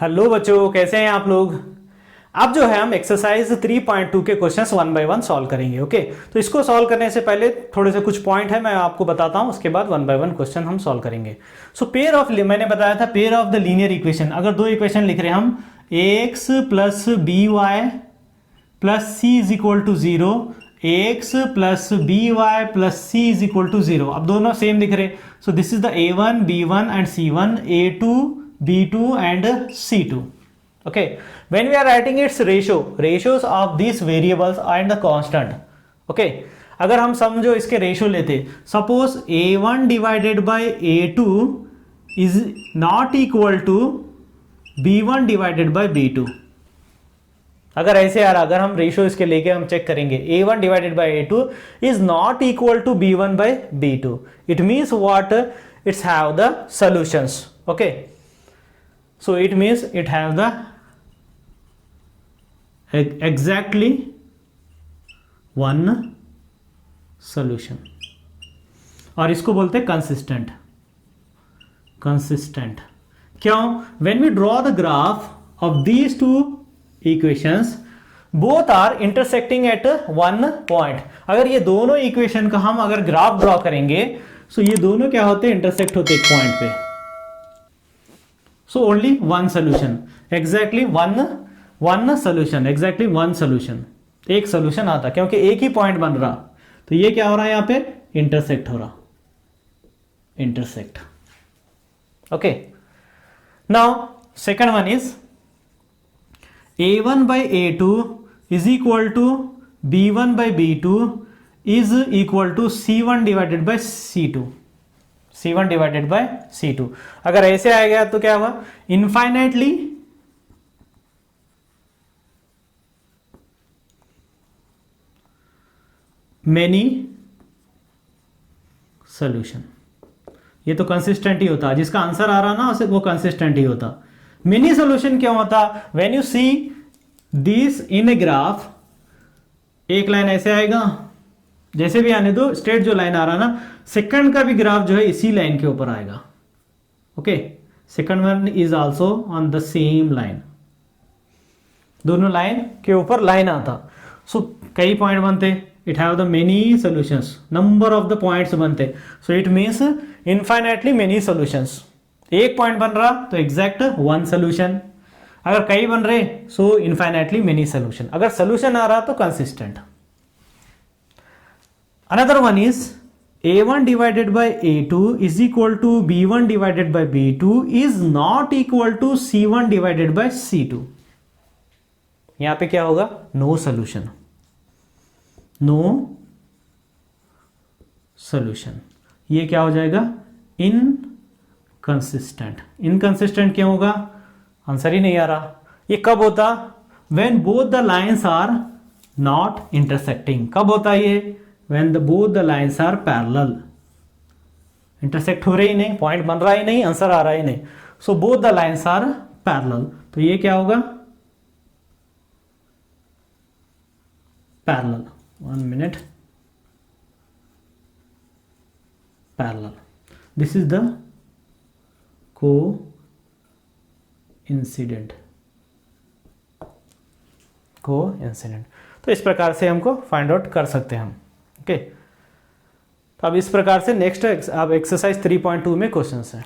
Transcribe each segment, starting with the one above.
Hello बच्चों, कैसे हैं आप लोग। अब जो है हम एक्सरसाइज 3.2 के questions one by one solve करेंगे। ओके, तो इसको सॉल्व करने से पहले थोड़े से कुछ पॉइंट है मैं आपको बताता हूं, उसके बाद वन बाय वन क्वेश्चन हम सॉल्व करेंगे। सो पेयर ऑफ, मैंने बताया था pair of the linear equation, अगर दो इक्वेशन लिख रहे हैं हम ax plus B Y plus C is equal to zero, ax plus B Y plus C is equal to zero. अब दोनों सेम दिख रहे, so this is the a1 b1 and c1, a2 b2 and c2. Okay, when we are writing its ratios of these variables and the constant. Okay, अगर हम समझो इसके ratio लेते, suppose a1 divided by a2 is not equal to b1 divided by b2। अगर ऐसे आ रहा, अगर हम रेशियो इसके लेके हम चेक करेंगे a1 divided by a2 is not equal to b1 by b2, it means what, it's have the solutions. Okay, so it means it have the exactly one solution, और इसको बोलते हैं कंसिस्टेंट। कंसिस्टेंट क्यों? when we draw the graph of these two equations both are intersecting at one point। अगर ये दोनों equation का हम अगर ग्राफ ड्रॉ करेंगे तो ये दोनों क्या होते हैं, इंटरसेक्ट होते एक पॉइंट पे। So only one solution, exactly one solution, exactly one solution, एक solution आता, क्योंकि एक ही पॉइंट बन रहा, तो ये क्या हो रहा है यहाँ पे, इंटरसेक्ट हो रहा, intersect. Okay, now second one is a1 by a2 is equal to b1 by b2 is equal to c1 divided by c2, c1 divided by c2। अगर ऐसे आएगा तो क्या होगा, इनफाइनाइटली मेनी सॉल्यूशन। ये तो कंसिस्टेंट ही होता, जिसका आंसर आ रहा ना उसे वो कंसिस्टेंट ही होता। मेनी सॉल्यूशन क्यों होता, when you see this in a graph, एक लाइन ऐसे आएगा, जैसे भी आने दो, स्ट्रेट जो लाइन आ रहा ना, सेकंड का भी ग्राफ जो है इसी लाइन के ऊपर आएगा। Okay, second one is also on the same line, दोनों लाइन के ऊपर लाइन आता। सो कई पॉइंट बनते, it have the many solutions, number of the points बनते, so it means infinitely many solutions. एक पॉइंट बन रहा तो एग्जैक्ट वन सॉल्यूशन, अगर कई बन रहे सो इनफाइनाइटली मेनी सॉल्यूशन, अगर सॉल्यूशन आ रहा तो consistent. Another one is a1 divided by a2 is equal to b1 divided by b2 is not equal to c1 divided by c2। यहां पे क्या होगा, नो सॉल्यूशन, नो सॉल्यूशन। ये क्या हो जाएगा, इनकंसिस्टेंट। इनकंसिस्टेंट क्यों होगा, आंसर ही नहीं आ रहा। ये कब होता, when both the lines are not intersecting। कब होता है ये, when both the lines are parallel। Intersect हो रही ही नहीं, पॉइंट बन रहा ही नहीं, आंसर आ रहा ही नहीं, सो both the lines are parallel। तो ये क्या होगा, parallel, 1 minute, parallel, this is the coincident। तो इस प्रकार से हमको फाइंड आउट कर सकते हैं हम। ओके, तो अब इस प्रकार से नेक्स्ट अब एक्सरसाइज 3.2 में क्वेश्चंस हैं।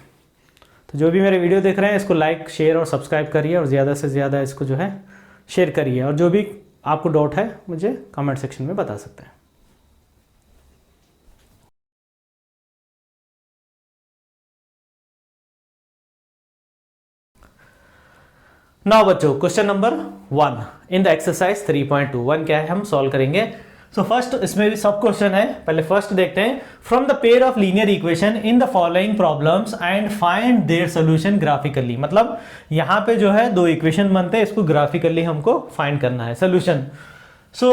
तो जो भी मेरे वीडियो देख रहे हैं इसको लाइक, शेयर और सब्सक्राइब करिए, और ज़्यादा से ज़्यादा इसको जो है शेयर करिए, और जो भी आपको डाउट है मुझे कमेंट सेक्शन में बता सकते हैं। नाउ बच्चों, question number 1 in the exercise 3.2। 1 क्या है हम सॉल्व करेंगे। सो फर्स्ट, इसमें भी सब क्वेश्चन है, पहले फर्स्ट देखते हैं। From the pair of linear equation in the following problems and find their solution graphically. मतलब यहाँ पे जो है दो इक्वेशन बनते हैं, इसको ग्राफिकली हमको फाइंड करना है solution. So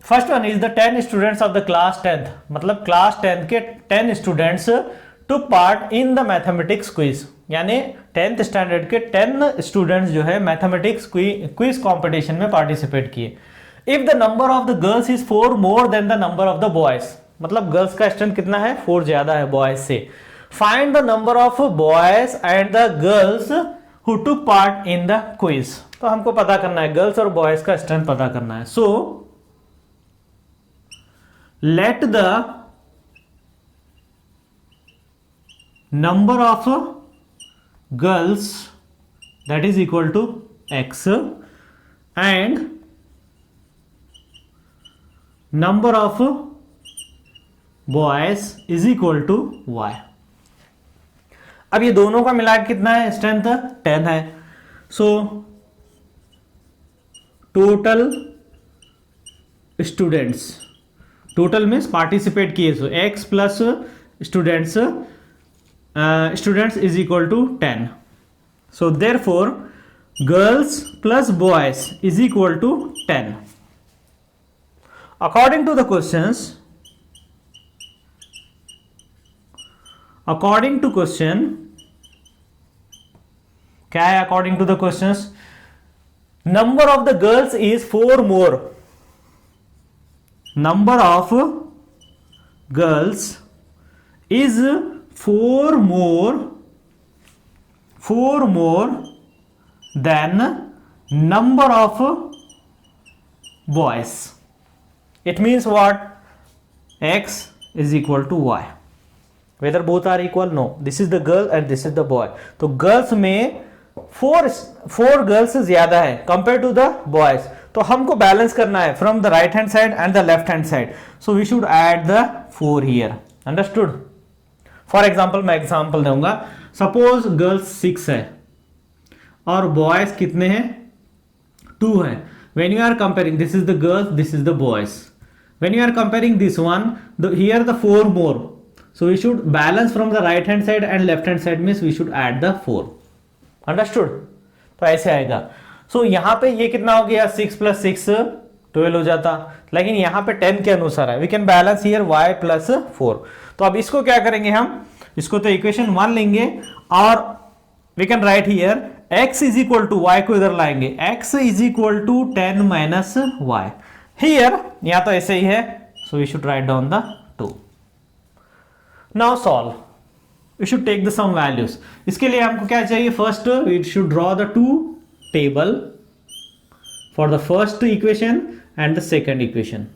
first one is the 10 students of the class 10th, मतलब क्लास 10th के 10 students took part in the mathematics quiz, यानी 10th स्टैंडर्ड के 10 स्टूडेंट्स जो है मैथमेटिक्स क्विज कंपटीशन में पार्टिसिपेट किए। If the number of the girls is 4 more than the number of the boys, मतलब girls का strength कितना है, 4 ज्यादा है बॉयज से। Find the number of boys and the girls who took part in the quiz. तो हमको पता करना है गर्ल्स और बॉयज का स्ट्रेंथ पता करना है. So let the number of girls that is equal to x and number of boys is equal to y. अब ये दोनों का मिला कितना है स्ट्रेंथ 10 है. So total students, total means participate किए, so x plus students is equal to 10. So therefore girls plus boys is equal to 10. According to the questions, according to question, क्या है according to the questions? Number of the girls is 4 more. Number of girls is 4 more than number of boys. It means what? X is equal to y. Whether both are equal? No. This is the girl and this is the boy. तो girls में 4 girls ज्यादा है compare to the boys. तो हमको balance करना है from the right hand side and the left hand side. So we should add the 4 here. Understood? For example मैं example दूंगा. सपोज गर्ल्स 6 है और बॉयज कितने हैं? 2 है. When you are comparing, this is the girls, this is the boys. When you are comparing this one, here the 4 more. So we should balance from the right hand side and left hand side, means we should add the 4. Understood? तो ऐसे आएगा. So यहाँ पे ये कितना हो गया? 6 plus 6 12 हो जाता, लेकिन यहाँ पे 10 के अनुसार है. We can balance here y plus 4. तो अब इसको क्या करेंगे हम? इसको तो इक्वेशन 1 लेंगे और we can write here x is equal to y को इधर लाएंगे. x is equal to 10 minus y. Here यहाँ तो ऐसे ही है. So we should write down the 2. Now solve. We should take the some values. इसके लिए हमको क्या चाहिए? First we should draw the 2 table for the first equation and the second equation.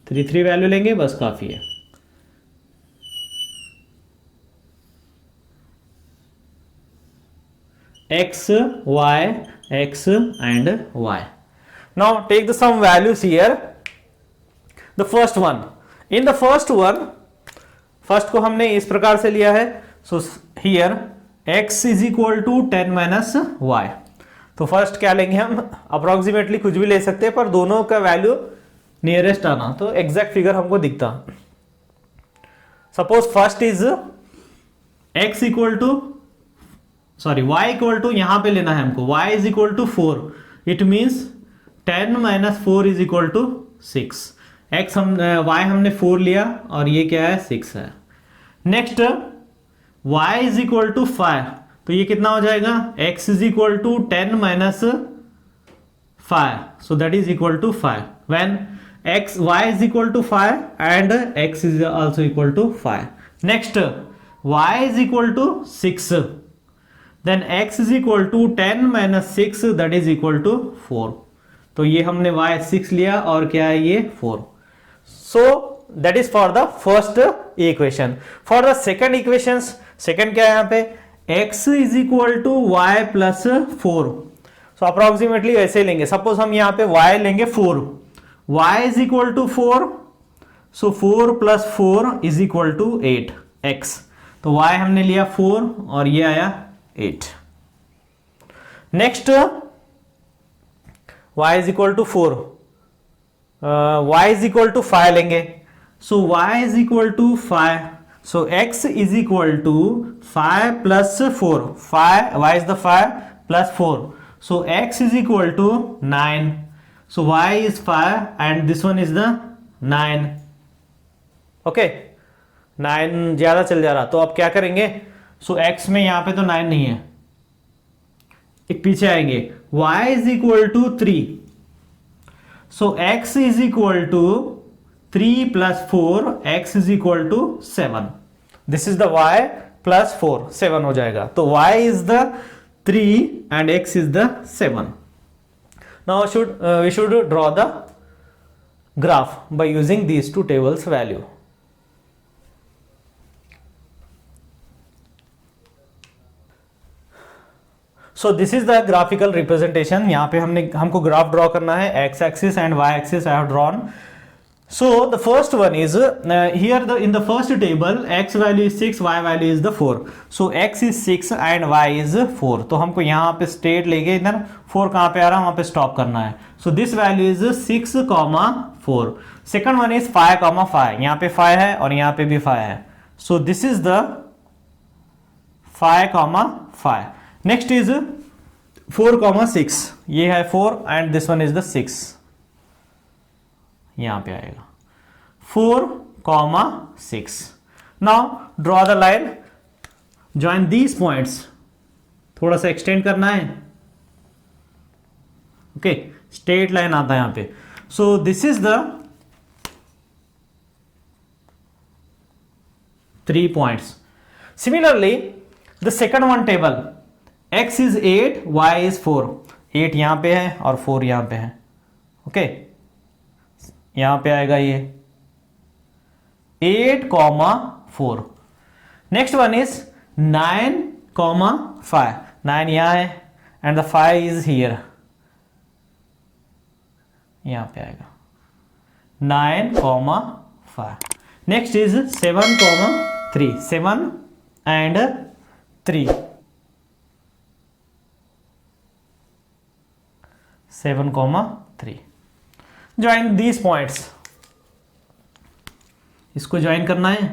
Three value लेंगे, बस काफी है. x, y, x and y. Now take the some values here. The first one. In the first one, first को हमने इस प्रकार से लिया है. So here x is equal to 10 minus y. तो फर्स्ट क्या लेंगे हम? अप्रोक्सीमेटली कुछ भी ले सकते हैं, पर दोनों का वैल्यू नियरेस्ट आना तो एग्जैक्ट फिगर हमको दिखता. Suppose first is x equal to y equal to, यहां पे लेना है हमको y is equal to 4. It means 10 minus 4 is equal to 6. x y हमने 4 लिया और ये क्या है? 6 है. Next y is equal to 5. तो ये कितना हो जाएगा? x is equal to 10 minus 5. So that is equal to 5. When y is equal to 5 and x is also equal to 5. Next y is equal to 6. Then x is equal to 10 minus 6, that is equal to 4. तो ये हमने y 6 लिया और क्या है ये 4. So that is for the first equation. For the second equations, second क्या है यहाँ पे? x is equal to y plus 4. So approximately ऐसे लेंगे. Suppose हम यहाँ पे y लेंगे 4. y is equal to 4. So 4 plus 4 is equal to 8 x. तो y हमने लिया 4 और ये आया 8. Next y is equal to 4. y is equal to 5 लेंगे. So y is equal to 5. So x is equal to 5 plus 4. 5, y is the 5 plus 4. So x is equal to 9. So y is 5 and this one is the 9. Okay, 9 ज्यादा चल जा रहा, तो अब क्या करेंगे? So x में यहाँ पे तो 9 नहीं है, एक पीछे आएंगे. y is equal to 3. So x is equal to 3 plus 4, x is equal to 7. This is the y plus 4, 7 हो जाएगा. तो y is the 3 and x is the 7. Now we should draw the graph by using these two tables value. So this is the graphical representation. यहाँ पे हमको graph draw करना है. x axis and y axis I have drawn. So the first one is here in the first table x value is 6, y value is the 4. So x is 6 and y is 4. तो हमको यहाँ पे state लेके इधर 4 कहाँ पे आ रहा है, वहाँ पे स्टॉप करना है. So this value is 6, 4. Second one is 5, 5. यहाँ पे 5 है और यहाँ पे भी 5 है. So this is the 5, 5. Next is 4, 6. ये है 4 and this one is the 6. यहां पे आएगा 4, 6. Now draw the line, join these points. थोड़ा सा एक्सटेंड करना है. ओके, स्ट्रेट लाइन आता है यहां पे. सो this is the 3 points. Similarly, the second one table, x is 8, y is 4. 8 यहां पे है और 4 यहां पे है. ओके, यहां पे आएगा ये 8, 4. Next one is 9, 5. 9 यहां है एंड द 5 इज हियर. यहां पे आएगा 9, 5. Next is 7, 3. 7 and 3. 7, 3. Join these points. इसको ज्वाइन करना है.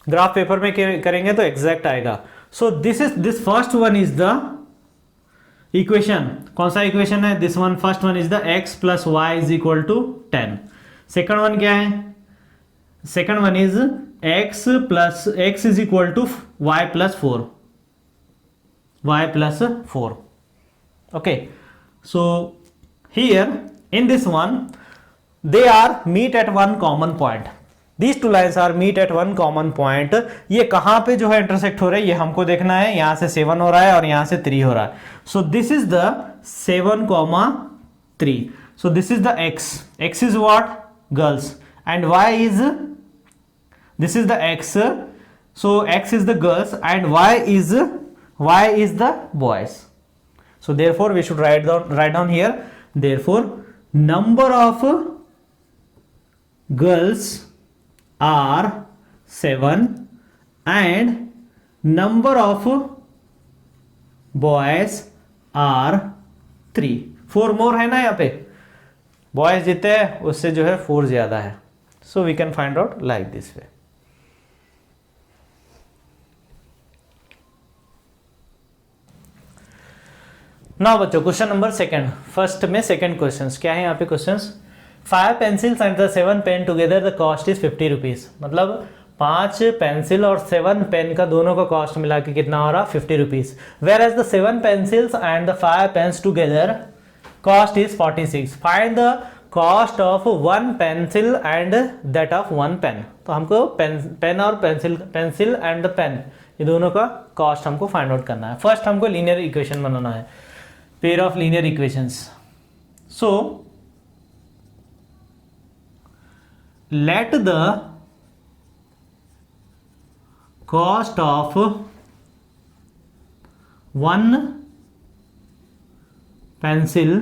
ग्राफ पेपर में करेंगे तो एग्जैक्ट आएगा. So this first one is the equation. कौन सा इक्वेशन है? This one. First one is the x plus y is equal to 10. Second one क्या है? Second one is x is equal to y plus 4. y plus 4. Okay, so here in this one they are meet at one common point. These two lines are meet at one common point. ये कहां पे जो है intersect हो रहा है ये हमको देखना है. यहां से 7 हो रहा है और यहां से 3 हो रहा है. So this is the 7, 3. So this is the x. X is what? Girls. And y is, this is the x. So x is the girls and y is the boys. So therefore we should write down here. Therefore number of girls are 7 and number of boys are 3. 4 more है ना यहाँ पे. boys जितने हैं उससे जो है 4 ज्यादा है. So we can find out like this way. Now बच्चों क्वेश्चन नंबर सेकंड. फर्स्ट में सेकंड क्वेश्चन क्या है यहाँ पे? Questions 5 pencils and the 7 pen together the cost is 50 rupees. मतलब 5 पेंसिल और 7 पेन का दोनों का कॉस्ट मिला के कितना हो रहा? 50 rupees. Where as the 7 pencils and the 5 pens together cost is 46. Find the cost of 1 pencil and that of 1 pen. तो हमको पेन और पेंसिल एंड द पेन ये दोनों का कॉस्ट हमको फाइंड आउट करना है. फर्स्ट हमको लीनियर इक्वेशन बनाना है. Pair of linear equations. So let the cost of 1 pencil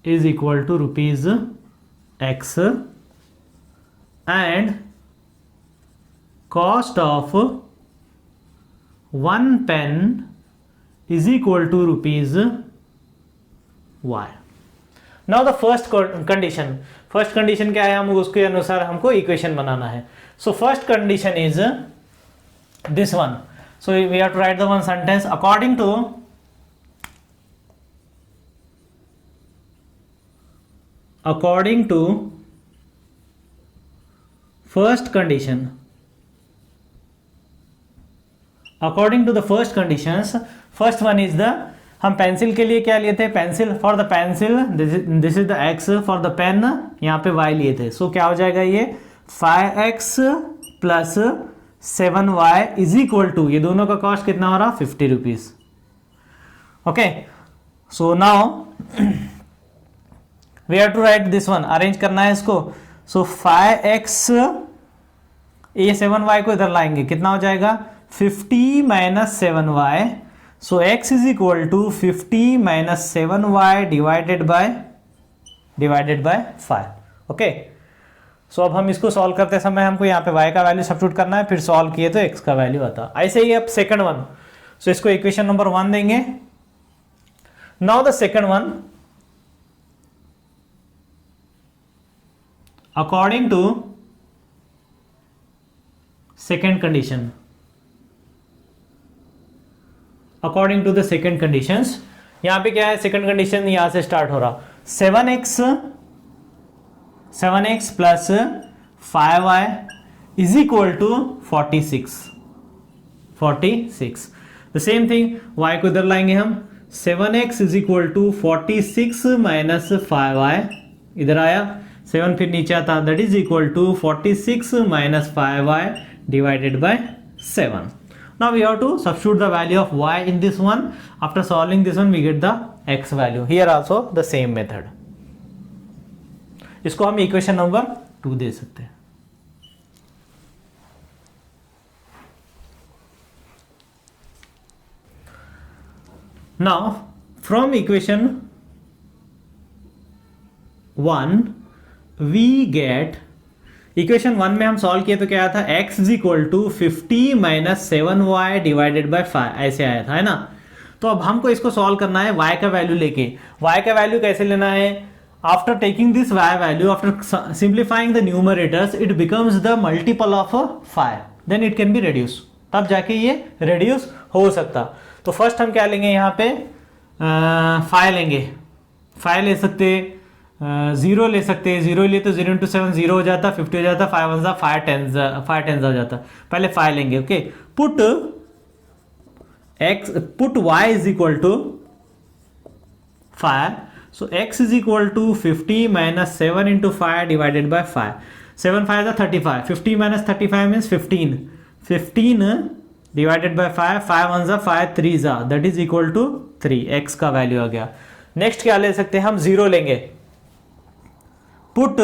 is equal to rupees x and cost of 1 pen is equal to rupees y. Now the first condition. First condition क्या है? हम उसके अनुसार हमको equation बनाना है. So first condition is this one. So we have to write the one sentence according to first condition. According to the first conditions, first one is the हम pencil के लिए क्या लिए थे, pencil for the pencil this is the x, for the pen यहाँ पे y लिए थे। सो क्या हो जाएगा ये 5x plus 7y is equal to, ये दोनों का कॉस्ट कितना हो रहा 50 rupees. Okay, so now we have to write this one, arrange करना है इसको। सो 5x, ये 7y को इधर लाएंगे, कितना हो जाएगा 50 minus 7y। So x is equal to 50 minus 7y divided by 5। Okay, so अब हम इसको सॉल्व करते समय हमको यहाँ पे y का वैल्यू सब्स्टिट्यूट करना है, फिर सॉल्व किए तो x का वैल्यू आता। ऐसे ही अब सेकंड वन, सो इसको इक्वेशन नंबर 1 देंगे। Now the second one, according to second condition, according to the second conditions, यहां पे क्या है सेकंड कंडीशन, यहां से स्टार्ट हो रहा 7x plus 5y is equal to 46। The same thing y को इधर लाएंगे हम, 7x is equal to 46 minus 5y, इधर आया 7 फिर नीचे आता, that is equal to 46 minus 5y divided by 7। Now we have to substitute the value of y in this one. After solving this one, we get the x value. Here also the same method. इसको हम equation number 2 दे सकते हैं। Now from equation 1 we get, equation 1 में हम solve किए तो क्या आया था, x is equal to 50 minus 7y divided by 5, ऐसे आया था, है ना। तो अब हमको इसको सॉल्व करना है y का वैल्यू लेके। y का वैल्यू कैसे लेना है, after taking this y value, after simplifying the numerators, it becomes the multiple of 5, then it can be reduce, तब जाके ये रिड्यूस हो सकता। तो फर्स्ट हम क्या लेंगे, यहाँ पे 5 लेंगे, 5 ले सकते, 0 ले सकते हैं, 0 लिए तो 0 इंटू 7 0 हो जाता, 50 हो जाता, 5 1 5 10 हो जाता। पहले 5 लेंगे। Okay, put y is equal to 5, so x is equal to 50 minus 7 into 5 divided by 5। 7 5 35, 50 minus 35 means 15 divided by 5, 5 1 5 3 that is equal to 3, x का वैल्यू आ गया। नेक्स्ट क्या ले सकते हैं हम, 0 लेंगे, put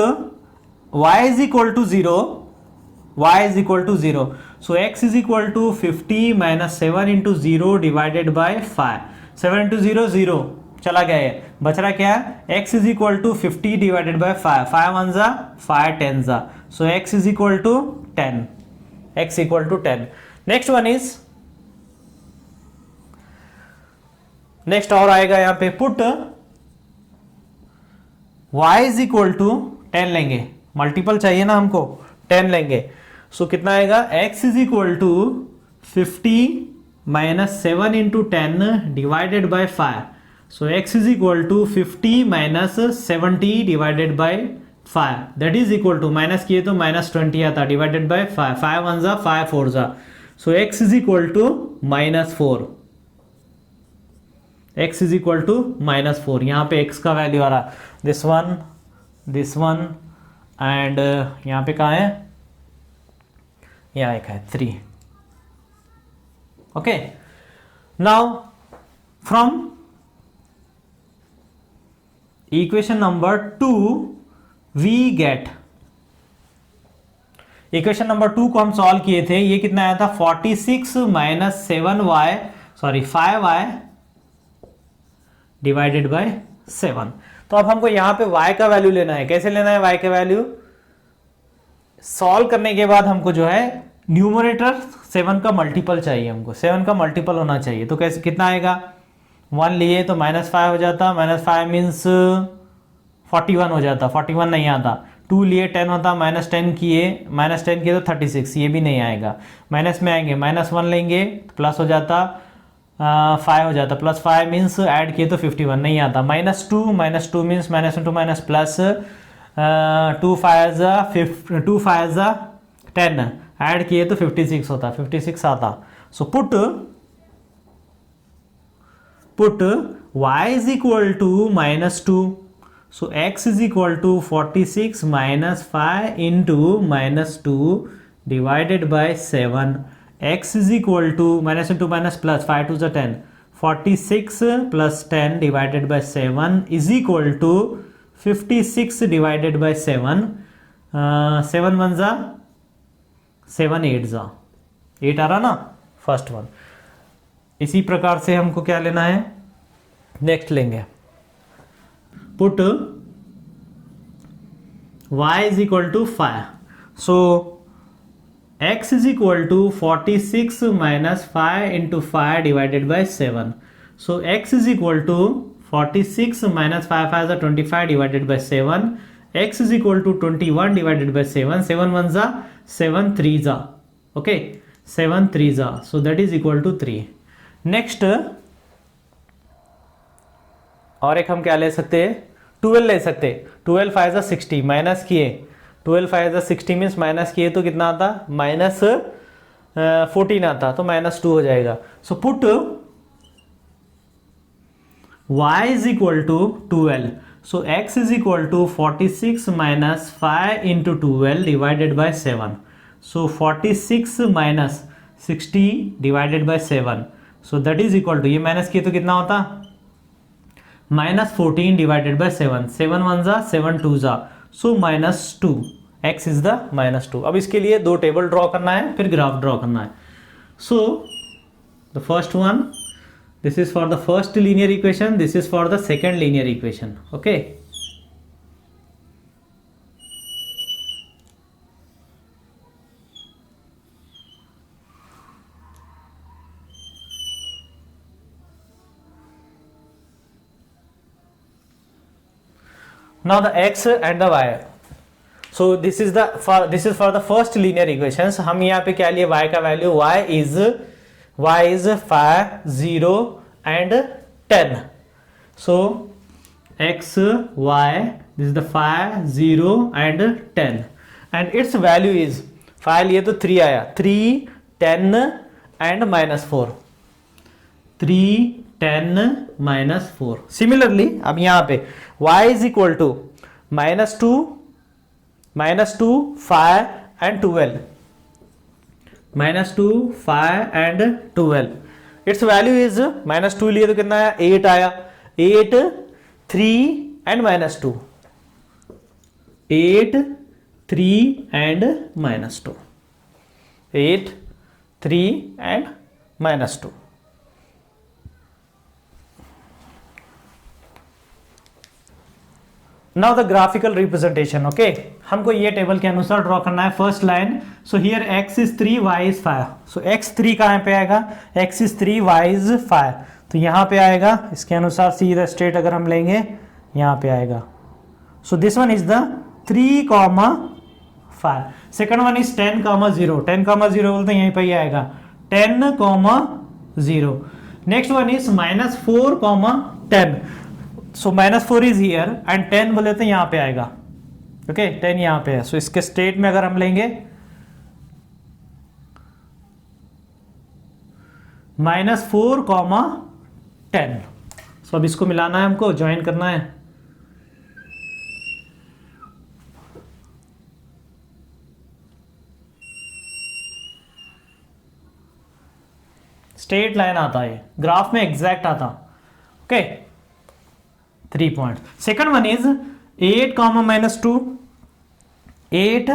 y is equal to 0, so x is equal to 50 minus 7 into 0 divided by 5, 7 into 0 0 चला गया है, बच रहा क्या है, x is equal to 50 divided by 5, 5 1 5 10 so x is equal to 10, x equal to 10। next one is, next और आएगा यहाँ पे, put y is equal to 10 लेंगे, मल्टीपल चाहिए ना हमको, 10 लेंगे। सो कितना आएगा, x is equal to 50 minus 7 into 10 divided by 5, so x is equal to 50 minus 70 divided by 5, that is equal to, minus किए तो माइनस 20 आता, divided by 5, 5 1 5 4 so x is equal to -4, x is equal to -4। यहाँ पे x का value आ रहा this one and यहाँ पे कहाँ है, यहाँ एक है 3। Okay, now from equation number 2 we get, equation number 2 को हम सॉल्व किए थे, ये कितना आया था 46 माइनस 5y डिवाइडेड बाय 7। तो अब हमको यहां पे y का वैल्यू लेना है। कैसे लेना है y का वैल्यू, सॉल्व करने के बाद हमको जो है न्यूमरेटर 7 का मल्टीपल चाहिए, हमको 7 का मल्टीपल होना चाहिए। तो कैसे, कितना आएगा, 1 लिए तो -5 हो जाता, -5 मीन्स 41 हो जाता, 41 नहीं आता। 2 लिए 10 होता, -10 किए तो 36, ये भी नहीं आएगा। माइनस में आएंगे, -1 लेंगे तो प्लस हो जाता, 5 हो जाता, +5 मीन्स ऐड किए तो 51 नहीं आता। -2 मीन्स -+, 2 5 10 ऐड किए तो 56 होता, 56 आता। So put put y is equal to -2. So x is equal to 46 minus 5 into -2 divided by 7. X is equal to minus into minus plus 5 to the 10. 46 plus 10 divided by 7 is equal to 56 divided by 7. 7 1 जा 7 8 जा 8 आ रहा ना first one. इसी प्रकार से हमको क्या लेना है, नेक्स्ट लेंगे put y is equal to 5. So x is equal to 46 minus 5 into 5 divided by 7. So x is equal to 46 minus 5 5 is 25 divided by 7. X is equal to 21 divided by 7. 7 1 जा 7 3 जा, okay, 7 3 जा, so that is equal to 3. Next और एक हम क्या ले सकते हैं, 12 ले सकते हैं। 12 5 जा 60 माइनस किए, 12 5 जा 60 मीन्स माइनस किए तो कितना आता, माइनस 14 आता, तो -2 हो जाएगा। So put y is equal to 12. So x is equal to 46 minus 5 into 12 divided by 7. So 46 minus 60 divided by 7. So that is equal to, ये माइनस किए तो कितना होता, -14 divided by 7. 7 1 जा 7 2 जा, so -2. x is the -2. अब इसके लिए दो टेबल ड्रॉ करना है, फिर ग्राफ ड्रॉ करना है। So the first one, this is for the first linear equation, this is for the second linear equation, okay. Now the x and the y. So this is for the first linear equations. हम यहाँ पे क्या लिए, y का value y is 5 0 and 10. So x y, this is the 5 0 and 10 and its value is 5 लिए तो 3 आया, 3 10 and -4, 3 10 -4. Similarly अब यहाँ पे y is equal to -2 5 and 12, -2 5 and 12. Its value is -2 लिए तो कितना आया, 8 आया, 8 3 and -2, 8 3 and -2, 8 3 and -2. Now the graphical representation, okay, हमको ये टेबल के अनुसार ड्रॉ करना है। First line, so here x is 3 y is 5. So x 3 कहाँ पे आएगा, x is 3 y is 5, तो यहाँ पे आएगा। इसके अनुसार सीधा स्ट्रेट अगर हम लेंगे यहाँ पे आएगा। So this one is the 3, 5. Second one is 10, 0. 10, 0 बोलते यहीं पर ही आएगा, 10, 0. Next one is -4, 10. So -4 is here and 10 बोले तो यहाँ पे आएगा, ओके, 10 यहाँ पे है। सो इसके स्टेट में अगर हम लेंगे -4, 10. सो अब इसको मिलाना है, हमको ज्वाइन करना है। स्ट्रेट लाइन आता है, ग्राफ में एग्जैक्ट आता, okay, 3 point. Second one is 8, -2, 8,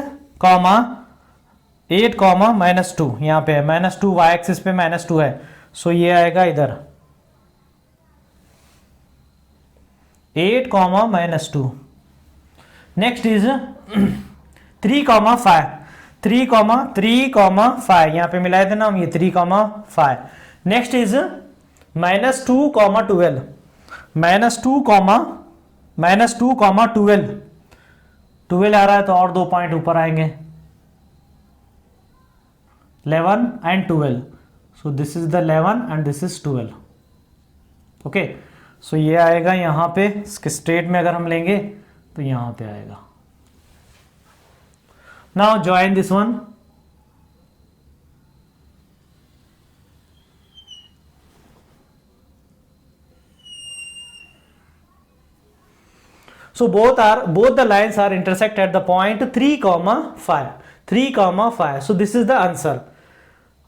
-2 यहाँ पे है, -2 y एक्सिस पे -2 है, सो ये आएगा इधर 8, -2. Next is 3, 5. 3, 5 यहाँ पे मिलाए थे ना हम, ये 3, 5. Next is -2, 12. -2, 12. 12 आ रहा है तो और 2 पॉइंट ऊपर आएंगे, 11 and 12. So this is the 11 and this is 12, okay. सो ये आएगा यहाँ पे, इसके स्ट्रेट में अगर हम लेंगे तो यहाँ पे आएगा। Now join this one, So both the lines are intersect at the point 3,5. 3,5. So this is the answer.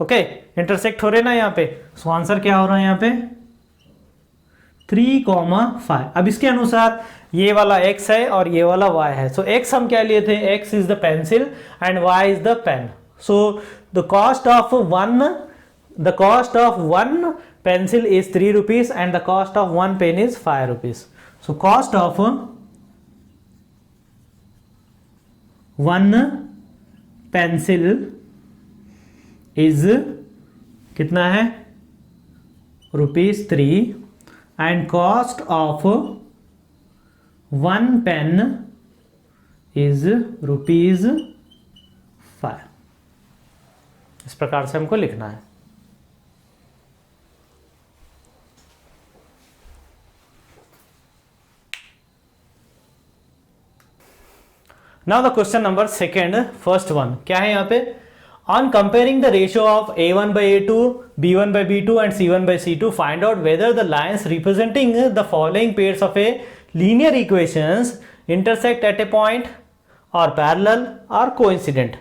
Okay intersect हो रहे ना यहाँ पे. सो आंसर क्या हो रहा है यहाँ पे 3,5. अब इसके अनुसार ये वाला x है और ये वाला y है. सो x हम क्या लिए थे, x is the pencil and y is the pen. So the cost of one pencil is 3 rupees and the cost of one pen is 5 rupees. So cost of one pencil is कितना है ₹3 and cost of one pen is ₹5. इस प्रकार से हमको लिखना है. Now the question number second, first one क्या है यहाँ पे, on comparing the ratio of A1 by A2, B1 by B2 and C1 by C2, find out whether the lines representing the following pairs of a linear equations intersect at a point or parallel or coincident.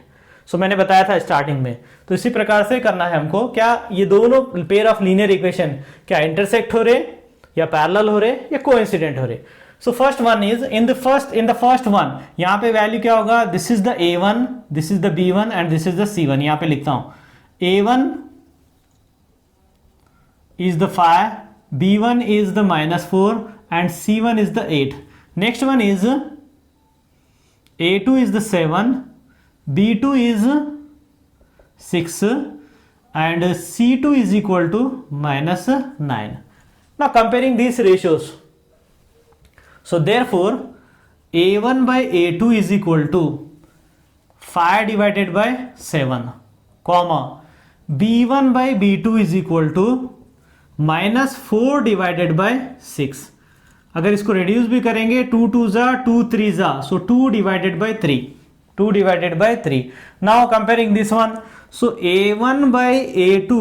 So मैंने बताया था starting में, तो इसी प्रकार से करना है हमको. क्या ये दोनों पेयर ऑफ लीनियर इक्वेशन क्या इंटरसेक्ट हो रहे या पैरेलल हो रहे या कोइंसिडेंट हो रहे. So first one is in the first one, यहाँ पे वैल्यू क्या होगा, this is the A1, this is the B1 and this is the C1. यहाँ पे लिखता हूं A1 is the 5, B1 is the -4 and C1 is the 8. Next one is A2 is the 7, B2 is 6 and C2 is equal to -9. Now comparing these ratios, so therefore A1 by A2 is equal to 5 divided by 7, comma B1 by B2 is equal to -4 divided by 6. अगर इसको reduce भी करेंगे 2 2 जा 2 3 जा, so 2 divided by 3. 2 divided by 3. Now comparing this one, so A1 by A2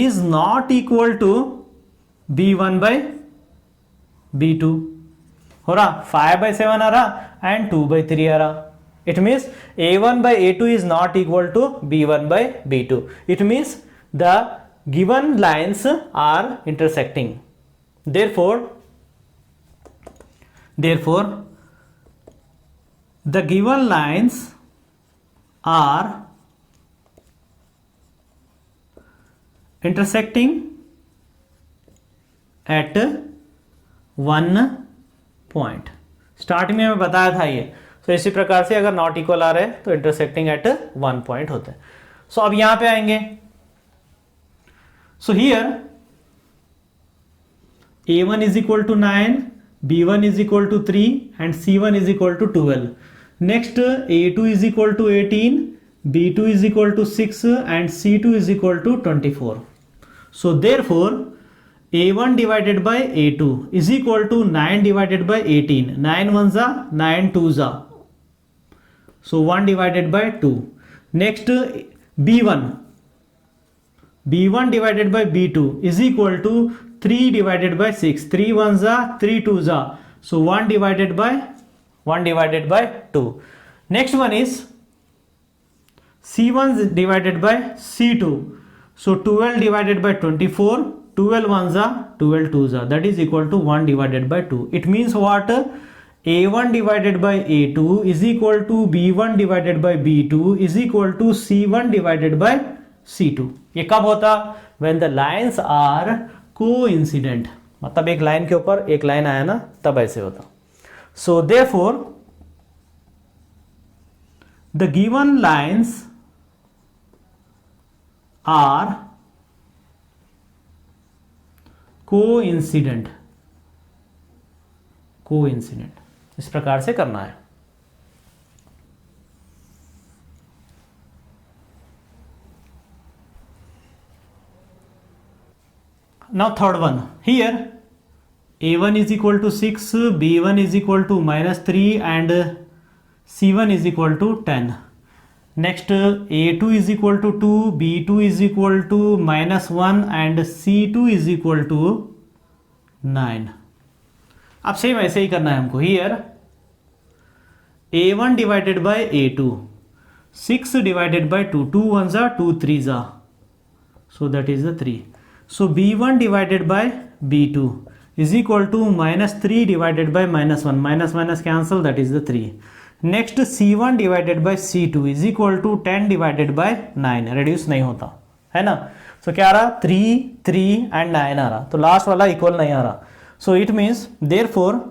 is not equal to B1 by B2. हो रहा 5 by 7 आ रहा and 2 by 3 आ रहा. It means A1 by A2 is not equal to B1 by B2. It means the given lines are intersecting. Therefore the given lines are intersecting at one point. Starting में मैं बताया था ये. तो इसी प्रकार से अगर नॉट इक्वल आ रहे हैं तो इंटरसेक्टिंग एट वन पॉइंट होते हैं. सो अब यहां पे आएंगे. So here A1 is equal to 9, B1 is equal to 3 and C1 is equal to 12. Next A2 is equal to 18, B2 is equal to 6 and C2 is equal to 24. So therefore A1 divided by A2 is equal to 9 divided by 18. 9 ones are 9 twos are. So 1 divided by 2. Next B1 divided by B2 is equal to 3 divided by 6. 3 ones are 3 twos are. So 1 divided by 2. Next one is C1 divided by C2. So 12 divided by 24. 12 ones are 12 twos are, that is equal to 1 divided by 2. It means what, A1 divided by A2 is equal to B1 divided by B2 is equal to C1 divided by C2. ये कब होता, when the lines are coincident. मतलब एक line के ऊपर एक line आया ना, तब ऐसे होता. So therefore the given lines are coincident. इस प्रकार से करना है. Now third one, here A1 is equal to 6, B1 is equal to -3 and C1 is equal to 10. Next A2 is equal to 2, B2 is equal to -1 and C2 is equal to 9. अब same ऐसे ही करना है हमको. Here A1 divided by A2, 6 divided by 2, 2 ones are 2 threes are, so that is the 3. So B1 divided by B2 is equal to minus 3 divided by minus 1, minus minus cancel, that is the 3. Next C1 divided by C2 is equal to 10 divided by 9, reduce नहीं होता है ना. So क्या आ रहा, 3 3 and 9 आ रहा, तो last वाला equal नहीं आ रहा. So it means therefore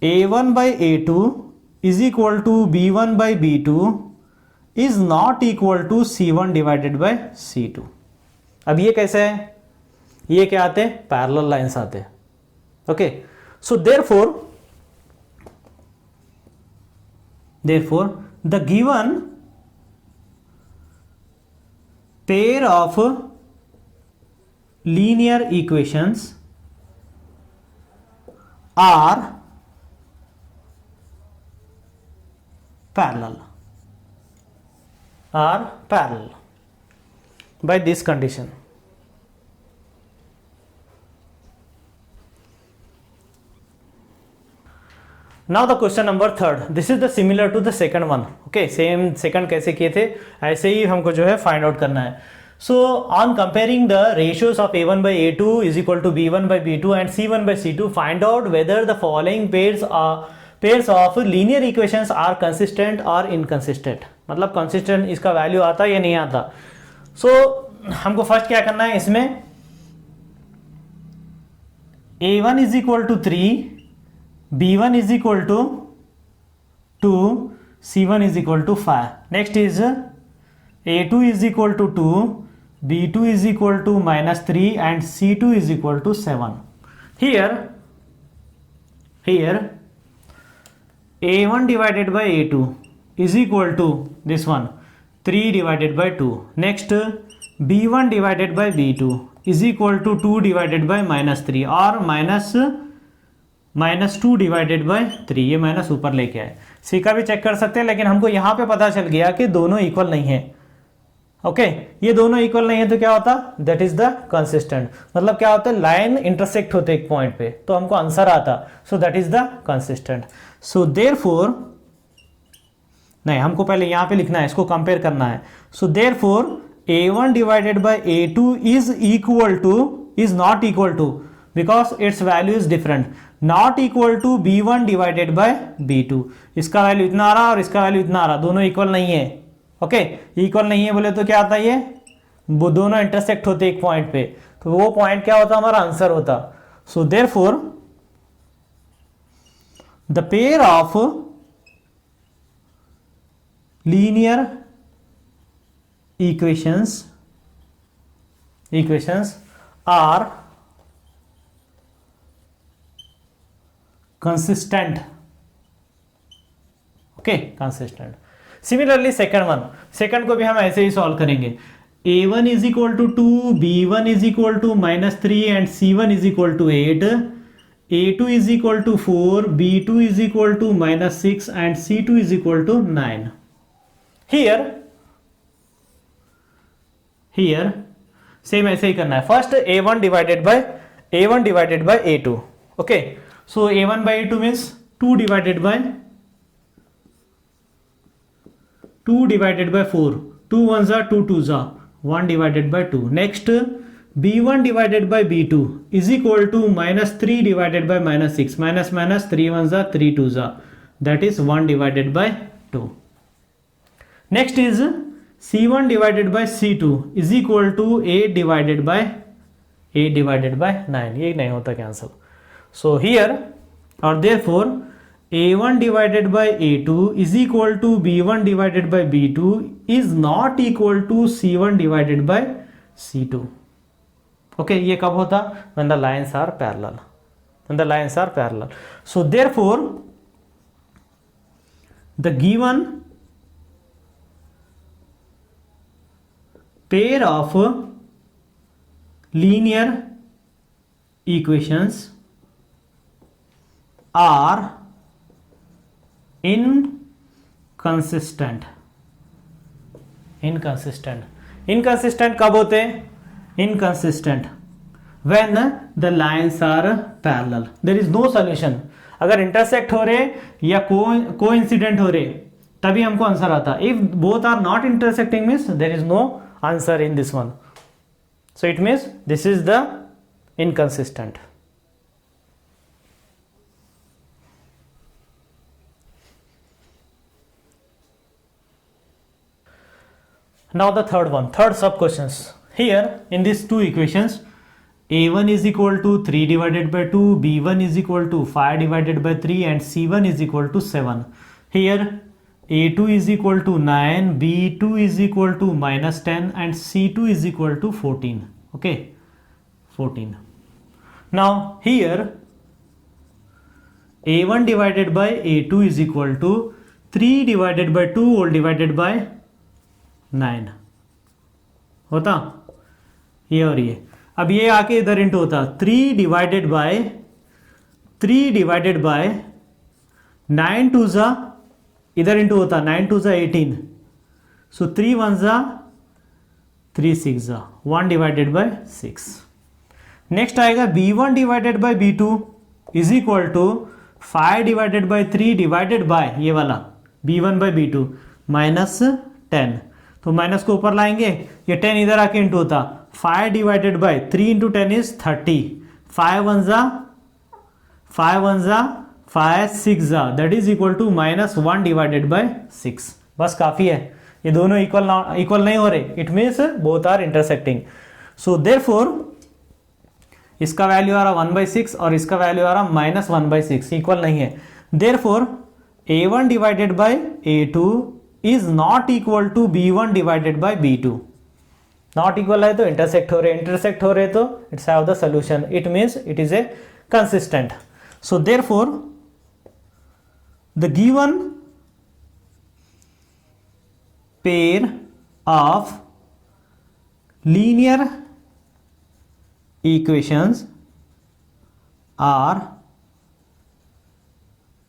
A1 by A2 is equal to B1 by B2 is not equal to C1 divided by C2. अब ये कैसे है, ये क्या आते हैं, पैरेलल लाइंस आते हैं. Okay, so therefore the given pair of linear equations are parallel by this condition. Now the question number 3rd, this is the similar to the second one. Okay, same second कैसे किए थे ऐसे ही हमको जो है find out करना है. So on comparing the ratios of A1 by A2 is equal to B1 by B2 and C1 by C2, find out whether the following pairs of linear equations are consistent or inconsistent. मतलब consistent इसका value आता या नहीं आता. So हमको first क्या करना है, इसमें A1 is equal to 3, B1 is equal to 2, C1 is equal to 5. Next is A2 is equal to 2, B2 is equal to minus 3 and C2 is equal to 7. Here A1 divided by A2 is equal to this one 3 divided by 2. Next B1 divided by B2 is equal to 2 divided by minus 3 or minus 2 divided by 3. ये minus ऊपर लेके आए, सी का भी check कर सकते हैं, लेकिन हमको यहाँ पे पता चल गया कि दोनों इक्वल नहीं है. ओके, ये दोनों इक्वल नहीं है तो क्या होता, दैट इज द कंसिस्टेंट. मतलब क्या होता है, लाइन इंटरसेक्ट होते एक पॉइंट पे तो हमको आंसर आता, सो that is the consistent. So therefore नहीं, हमको पहले यहाँ पे लिखना है, इसको कंपेयर करना है. So therefore A1 divided by A2 is not equal to because its value is different, not equal to B1 divided by B2. इसका वैल्यू इतना आ रहा और इसका वैल्यू इतना आ रहा, दोनों इक्वल नहीं है. ओके, इक्वल नहीं है बोले तो क्या आता है, ये वो दोनों इंटरसेक्ट होते एक पॉइंट पे, तो वो पॉइंट क्या होता, हमारा आंसर होता. सो therefore the pair of linear equations are consistent. Okay, consistent. Similarly second को भी हम ऐसे ही सॉल्व करेंगे. A1 is equal to 2, B1 is equal to minus 3 and C1 is equal to 8. A2 is equal to 4, B2 is equal to minus 6 and C2 is equal to 9. Here same ऐसे ही करना है. First A1 divided by A2. Okay, so A1 by A2 means 2 divided by 4. 2 ones are 2 twos are 1 divided by 2. Next B1 divided by B2 is equal to minus 3 divided by minus 6. Minus 3 ones are 3 twos are, that is 1 divided by 2. Next is C1 divided by C2 is equal to 8 divided by 9. ये नहीं होता cancel. So here or therefore A1 divided by A2 is equal to B1 divided by B2 is not equal to C1 divided by C2. Okay, ये कब होता, when the lines are parallel. So therefore the given pair of linear equations are inconsistent. Inconsistent कब होते हैं, inconsistent when the lines are parallel. There is no solution. अगर intersect हो रहे या को इंसिडेंट हो रहे तभी हमको आंसर आता। If both are not intersecting means there is no answer in this one, so it means this is the inconsistent. Now the third one, third sub questions. Here in these two equations, a1 is equal to 3 divided by 2, b1 is equal to 5 divided by 3 and c1 is equal to 7. Here a2 is equal to 9, b2 is equal to minus 10 and c2 is equal to 14. Okay, 14. Now here a1 divided by a2 is equal to 3 divided by 2 all divided by 9 होता, ये और ये। अब ये आके इधर into होता 3 divided bye 9 to ज़ा, इधर इंटू होता 9 टू ज़ा 18, सो 3 1 ज़ा 3 6 ज़ा 1 डिवाइडेड बाय 6। नेक्स्ट आएगा b1 divided by b2 is equal to 5 divided by 3 divided by ये वाला b1 बाय b2 माइनस 10, तो माइनस को ऊपर लाएंगे, ये 10 इधर आके इंटू होता 5 डिवाइडेड बाय 3 इंटू 10 इज 30, 5 1 ज़ा 5 6 ज़ा that is equal to minus 1 divided by 6। बस काफ़ी है, ये दोनों इक्वल नहीं हो रहे, it means both are intersecting. So therefore इसका वैल्यू आ रहा 1/6 और इसका वैल्यू आ रहा माइनस 1/6, इक्वल नहीं है। Therefore a1 divided by a2 is not equal to b1 divided by b2। Not equal है तो इंटरसेक्ट हो रहे तो it's have the solution, it means it is a consistent. So therefore the given pair of linear equations are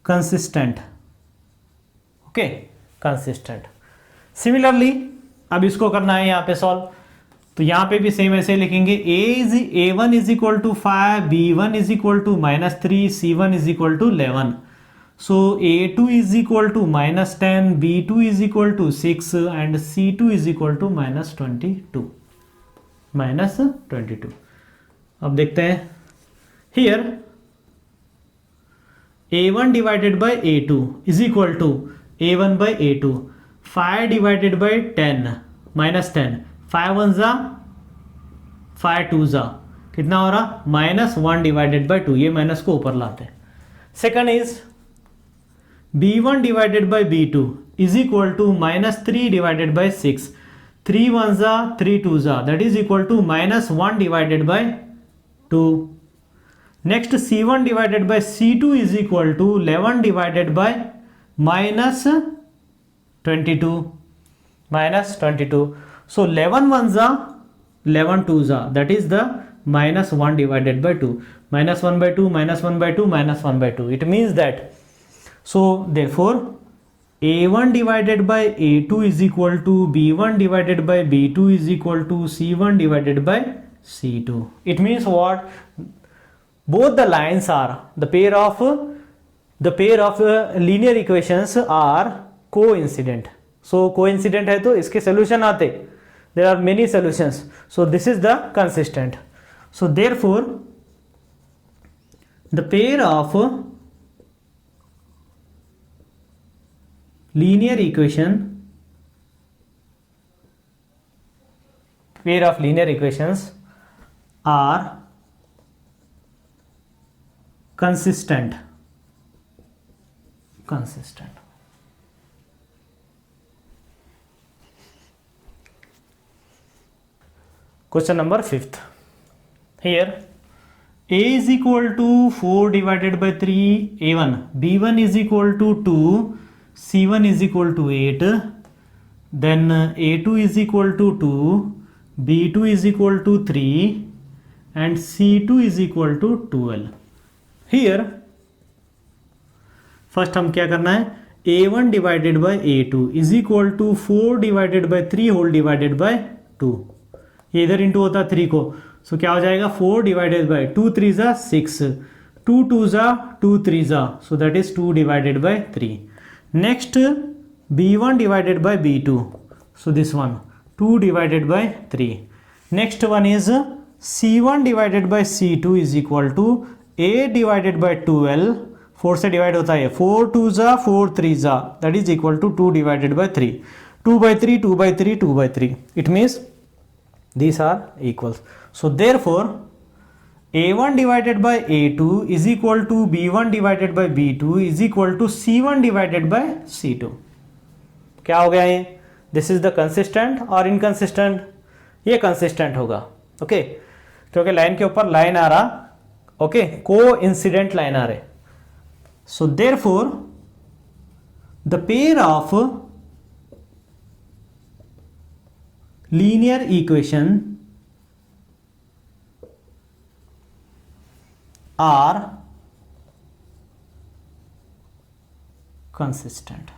consistent. Okay, consistent. Similarly अब इसको करना है यहाँ पे सॉल्व, तो यहाँ पे भी सेम ऐसे लिखेंगे a1 is equal to 5, b1 is equal to -3, c1 is equal to 11। So a2 is equal to -10, b2 is equal to 6 and c2 is equal to -22। अब देखते हैं here a1 divided by a2 is equal to a1 by a2, 5 divided by 10 minus 10, 5 1 ज़ा 5 2 ज़ा कितना हो रहा -1 divided by 2, ये minus को ऊपर लाते हैं। Second is b1 divided by b2 is equal to -3 divided by 6, 3 1 ज़ा 3 2 ज़ा that is equal to -1 divided by 2। Next c1 divided by c2 is equal to 11 divided by -22, so 11 1 ज़ा 11 2 ज़ा that is the -1 divided by 2, -1/2 -1/2 -1/2, it means that, so therefore a1 divided by a2 is equal to b1 divided by b2 is equal to c1 divided by c2. It means what? Both the lines are the pair of linear equations are coincident. So coincident है तो इसके solution आते, there are many solutions, so this is the consistent. So therefore the pair of linear equations are consistent. Question number 5th. Here a is equal to 4 divided by 3 a1, b1 is equal to 2, c1 is equal to 8, then a2 is equal to 2, b2 is equal to 3 and c2 is equal to 12. Here first हम क्या करना है, a1 divided by a2 is equal to 4 divided by 3 whole divided by 2, ये इधर into होता 3 को, सो क्या हो जाएगा 4 डिवाइडेड बाई 2 3 ज़ा 6, 2 2 जा 2 3 जा, so that is 2 divided by 3. Next b1 divided by b2, so this one 2 divided by 3. Next one is c1 divided by c2 is equal to a divided by 12, 4 से divide होता है 4 2 जा 4 3 जा, that is equal to 2 divided by 3. 2 by 3 2 by 3 2 by 3, it means these are equals. So therefore a1 divided by a2 is equal to b1 divided by b2 is equal to c1 divided by c2. क्या हो गया ये? This is the consistent और inconsistent? ये consistent होगा, okay, क्योंकि line के ऊपर लाइन आ रहा, ओके, को इंसिडेंट लाइन आ रहे. So therefore the pair of linear equation are consistent.